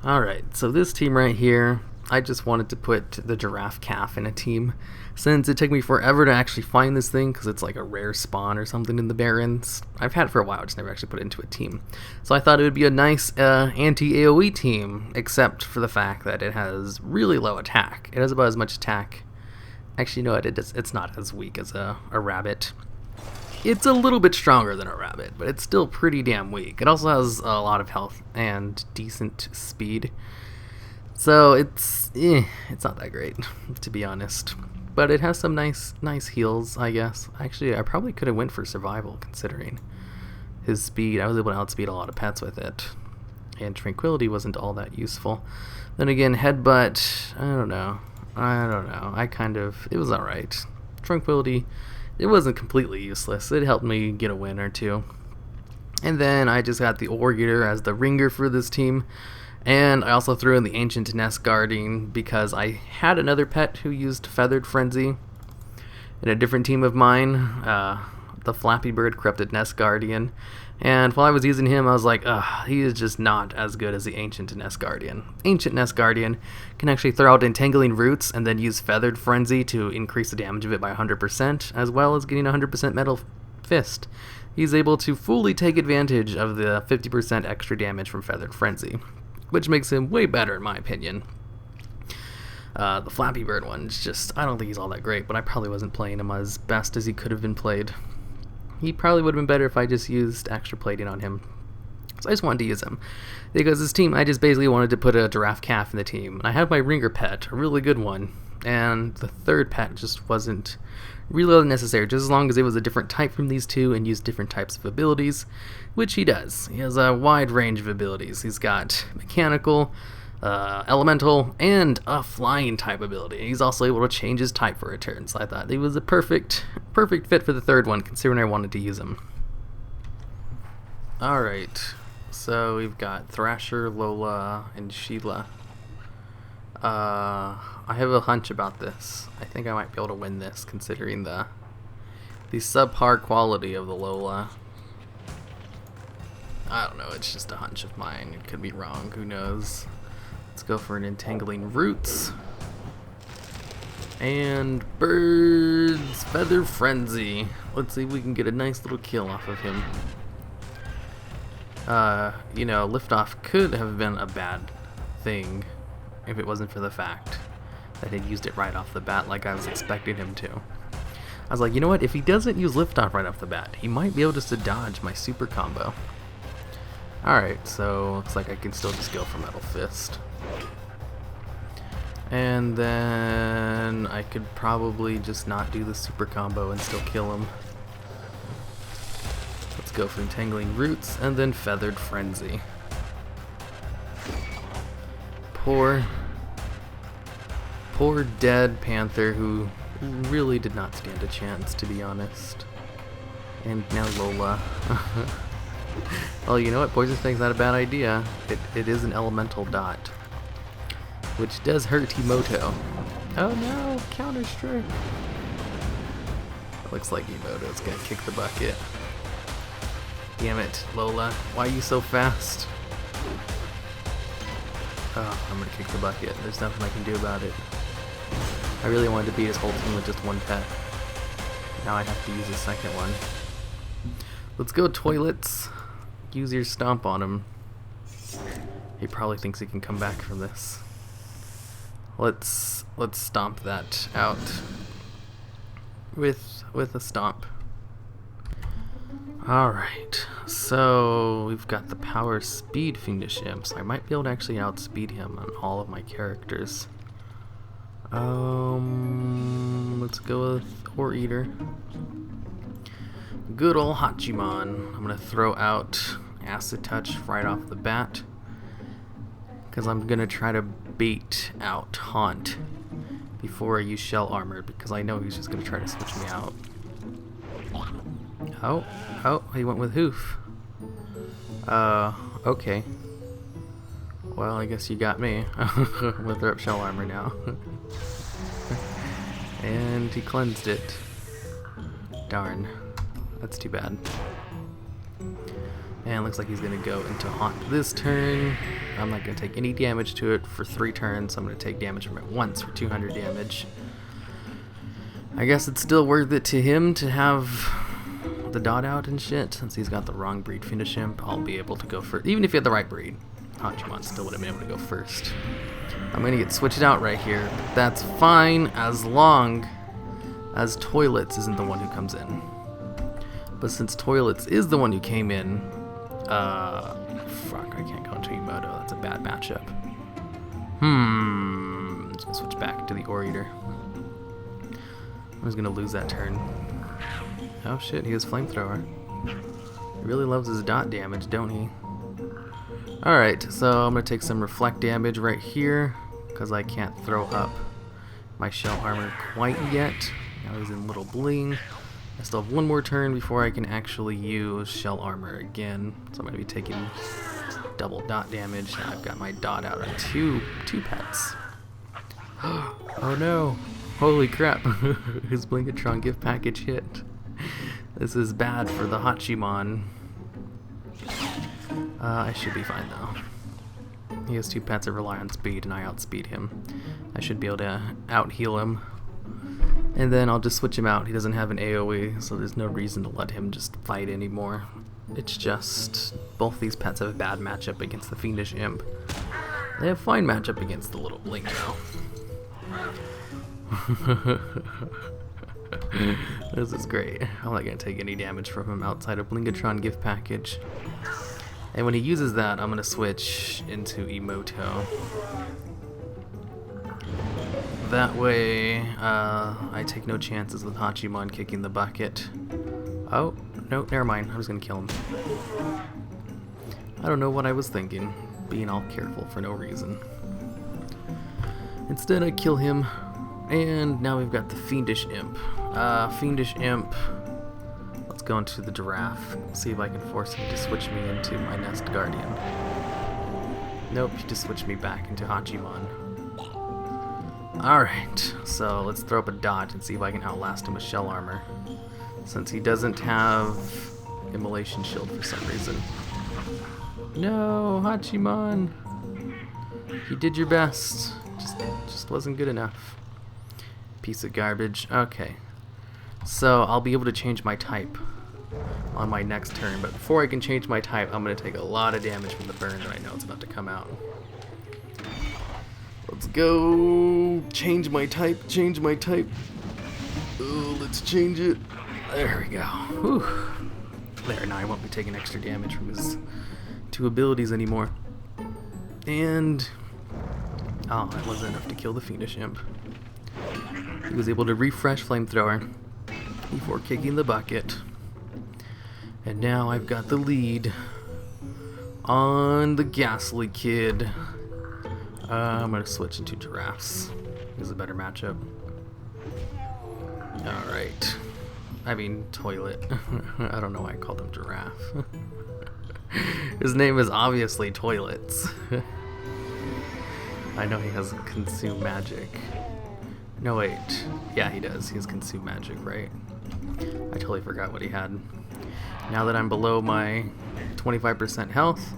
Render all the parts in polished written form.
Alright, so this team right here, I just wanted to put the giraffe calf in a team. Since it took me forever to actually find this thing, because it's like a rare spawn or something in the Barrens. I've had it for a while, just never actually put it into a team. So I thought it would be a nice anti-AoE team, except for the fact that it has really low attack. It has about as much attack. Actually, no, it's not as weak as a rabbit. It's a little bit stronger than a rabbit, but it's still pretty damn weak. It also has a lot of health and decent speed. So it's not that great, to be honest. But it has some nice heals, I guess. Actually, I probably could have went for survival, considering his speed. I was able to outspeed a lot of pets with it. And tranquility wasn't all that useful. Then again, headbutt, I don't know. It was alright. Tranquility, it wasn't completely useless. It helped me get a win or two. And then I just got the Ore-Eater as the ringer for this team. And I also threw in the Ancient Nest Guarding because I had another pet who used Feathered Frenzy in a different team of mine, the Flappy Bird Corrupted Nest Guardian. And while I was using him, I was like, he is just not as good as the Ancient Nest Guardian. Ancient Nest Guardian can actually throw out Entangling Roots and then use Feathered Frenzy to increase the damage of it by 100%, as well as getting 100% Metal Fist. He's able to fully take advantage of the 50% extra damage from Feathered Frenzy, which makes him way better in my opinion. The Flappy Bird one's just, I don't think he's all that great, but I probably wasn't playing him as best as he could have been played. He probably would have been better if I just used extra plating on him. So I just wanted to use him. Because this team, I just basically wanted to put a giraffe calf in the team. And I have my ringer pet, a really good one. And the third pet just wasn't really necessary, just as long as it was a different type from these two and used different types of abilities, which he does. He has a wide range of abilities. He's got mechanical, elemental, and a flying type ability. He's also able to change his type for a turn, so I thought he was a perfect fit for the third one, considering I wanted to use him. Alright, so we've got Thrasher, Lola, and Sheila. I have a hunch about this. I think I might be able to win this, considering the subpar quality of the Lola. I don't know, it's just a hunch of mine. It could be wrong, who knows. Let's go for an Entangling Roots. And Bird's Feather Frenzy. Let's see if we can get a nice little kill off of him. Liftoff could have been a bad thing if it wasn't for the fact that he used it right off the bat like I was expecting him to. I was like, you know what, if he doesn't use liftoff right off the bat, he might be able just to dodge my super combo. Alright, so looks like I can still just go for Metal Fist. And then I could probably just not do the super combo and still kill him. Let's go for Entangling Roots and then Feathered Frenzy. Poor dead Panther who really did not stand a chance, to be honest. And now Lola. Well, you know what? Poison Fang's not a bad idea. It is an elemental dot, which does hurt Emoto. Oh no, counter strike. Looks like Emoto's gonna kick the bucket. Damn it, Lola. Why are you so fast? Oh, I'm gonna kick the bucket. There's nothing I can do about it. I really wanted to beat his whole team with just one pet. Now I have to use a second one. Let's go, Toilets. Use your stomp on him. He probably thinks he can come back from this. Let's stomp that out with a stomp. Alright, so we've got the power speed Fiendish Imp, so I might be able to actually outspeed him on all of my characters. Let's go with Ore-Eater. Good ol' Hachiman. I'm gonna throw out Acid Touch right off the bat, because I'm gonna try to bait out Haunt before I use Shell Armor, because I know he's just gonna try to switch me out. Oh, he went with Hoof. Okay. Well, I guess you got me. I'm gonna throw up Shell Armor now. And he cleansed it. Darn. That's too bad. And looks like he's gonna go into Haunt this turn. I'm not going to take any damage to it for 3 turns. I'm going to take damage from it once for 200 damage. I guess it's still worth it to him to have the dot out and shit. Since he's got the wrong breed Fiendish Imp, I'll be able to go first. Even if he had the right breed, Hachiman still would have been able to go first. I'm going to get switched out right here, but that's fine as long as Toilets isn't the one who comes in. But since Toilets is the one who came in, fuck, I can't go into Emoto. That's a bad matchup. I'm just gonna switch back to the Orator. I'm just gonna lose that turn. Oh shit, he has Flamethrower. He really loves his dot damage, don't he? Alright, so I'm gonna take some Reflect damage right here, because I can't throw up my Shell Armor quite yet. Now he's in Little Bling. I still have one more turn before I can actually use Shell Armor again. So I'm going to be taking double dot damage. Now I've got my dot out on two pets. Oh no. Holy crap. His Blinkatron gift package hit. This is bad for the Hachiman. I should be fine though. He has 2 pets that rely on speed and I outspeed him. I should be able to out-heal him. And then I'll just switch him out. He doesn't have an AoE, so there's no reason to let him just fight anymore. It's just both these pets have a bad matchup against the Fiendish Imp. They have fine matchup against the Little Blink though. This is great. I'm not going to take any damage from him outside of Blinkatron gift package. And when he uses that, I'm going to switch into Emoto. That way, I take no chances with Hachiman kicking the bucket. Oh, no, never mind. I'm just gonna kill him. I don't know what I was thinking, being all careful for no reason. Instead, I kill him, and now we've got the Fiendish Imp. Fiendish Imp. Let's go into the Giraffe. See if I can force him to switch me into my Nest Guardian. Nope, he just switched me back into Hachiman. Alright, so let's throw up a dot and see if I can outlast him with Shell Armor. Since he doesn't have Immolation Shield for some reason. No, Hachiman! You did your best. Just wasn't good enough. Piece of garbage. Okay. So I'll be able to change my type on my next turn, but before I can change my type, I'm going to take a lot of damage from the burn that I know is about to come out. Let's go. Change my type. Oh, let's change it. There we go. Whew. There, now I won't be taking extra damage from his 2 abilities anymore. And oh, that wasn't enough to kill the Fiendish Imp. He was able to refresh Flamethrower before kicking the bucket. And now I've got the lead on the Ghastly Kid. I'm going to switch into Giraffes. This is a better matchup. Alright. I mean, Toilet. I don't know why I called him Giraffe. His name is obviously Toilets. I know he has Consume Magic. No, wait. Yeah, he does. He has Consume Magic, right? I totally forgot what he had. Now that I'm below my 25% health,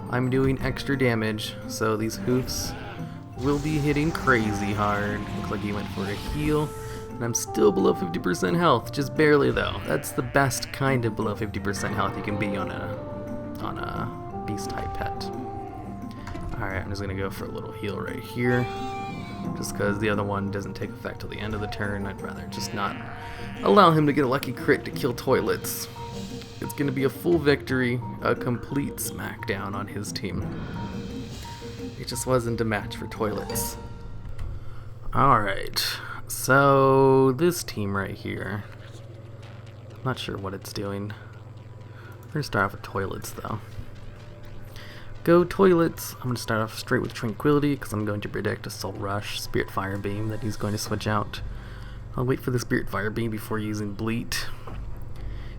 I'm doing extra damage, so these hoofs will be hitting crazy hard. Looks like he went for a heal, and I'm still below 50% health, just barely though. That's the best kind of below 50% health you can be on a beast type pet. Alright, I'm just gonna go for a little heal right here, just because the other one doesn't take effect till the end of the turn. I'd rather just not allow him to get a lucky crit to kill Toilets. It's going to be a full victory, a complete smackdown on his team. It just wasn't a match for Toilets. Alright, so this team right here, not sure what it's doing. We're going to start off with Toilets though. Go Toilets! I'm going to start off straight with Tranquility because I'm going to predict a Soul Rush, Spirit Fire Beam that he's going to switch out. I'll wait for the Spirit Fire Beam before using Bleat.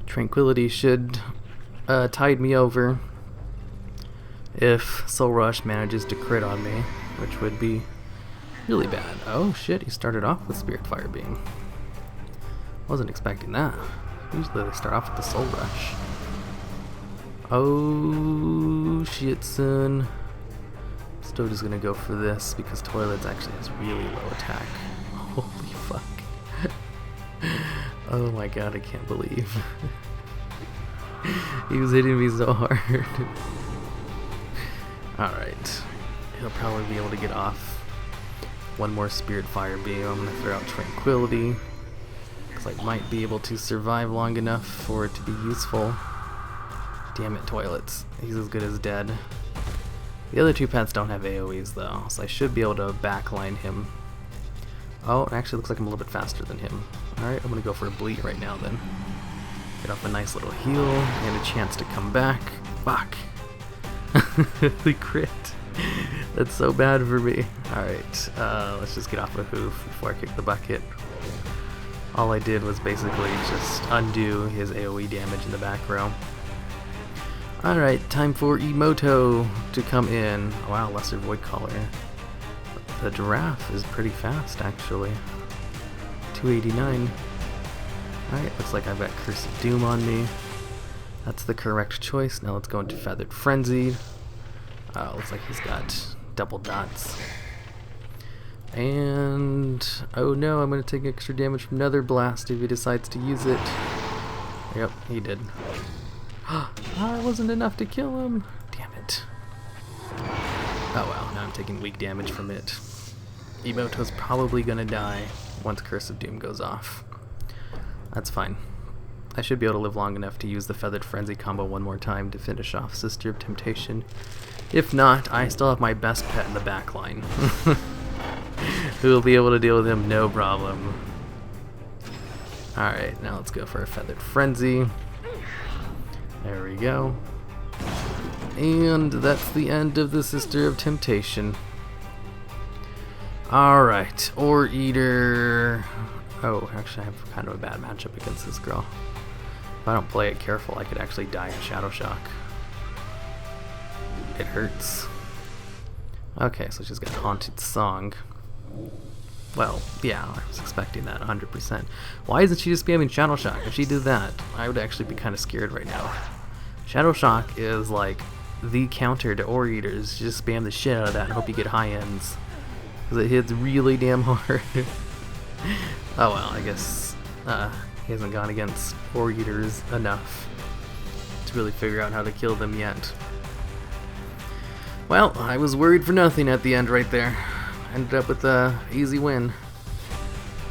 Tranquility should tide me over if Soul Rush manages to crit on me, which would be really bad. Oh shit, he started off with Spirit Fire Beam. Wasn't expecting that. Usually they start off with the Soul Rush. Oh shit, son. Still just gonna go for this because Toilets actually has really low attack. Holy fuck. Oh my god, I can't believe. He was hitting me so hard. Alright. He'll probably be able to get off. One more Spirit Fire Beam. I'm gonna throw out Tranquility. Because I might be able to survive long enough for it to be useful. Damn it, Toilets. He's as good as dead. The other two pets don't have AoEs though, so I should be able to backline him. Oh, it actually looks like I'm a little bit faster than him. Alright, I'm gonna go for a Bleat right now then. Get off a nice little heal and a chance to come back. Fuck. The crit. That's so bad for me. Alright, let's just get off a hoof before I kick the bucket. All I did was basically just undo his AoE damage in the back row. Alright, time for Emoto to come in. Oh, wow, Lesser Void Caller. The Giraffe is pretty fast, actually. 289. Alright, looks like I've got Curse of Doom on me. That's the correct choice. Now let's go into Feathered Frenzy. Looks like he's got double dots. And oh no, I'm going to take extra damage from Nether Blast if he decides to use it. Yep, he did. It wasn't enough to kill him. Damn it. Oh well, now I'm taking weak damage from it. Emoto's probably going to die once Curse of Doom goes off. That's fine. I should be able to live long enough to use the Feathered Frenzy combo one more time to finish off Sister of Temptation. If not, I still have my best pet in the back line. Who will be able to deal with him no problem. Alright, now let's go for a Feathered Frenzy. There we go. And that's the end of the Sister of Temptation. Alright, Ore Eater. Oh, actually I have kind of a bad matchup against this girl. If I don't play it careful, I could actually die in Shadow Shock. It hurts. Okay, so she's got Haunted Song. Well, yeah, I was expecting that 100%. Why isn't she just spamming Shadow Shock? If she did that, I would actually be kind of scared right now. Shadow Shock is like the counter to Ore Eaters. You just spam the shit out of that and hope you get high ends. Because it hits really damn hard. Oh well, I guess he hasn't gone against Ore Eaters enough to really figure out how to kill them yet. Well, I was worried for nothing at the end right there. Ended up with a easy win.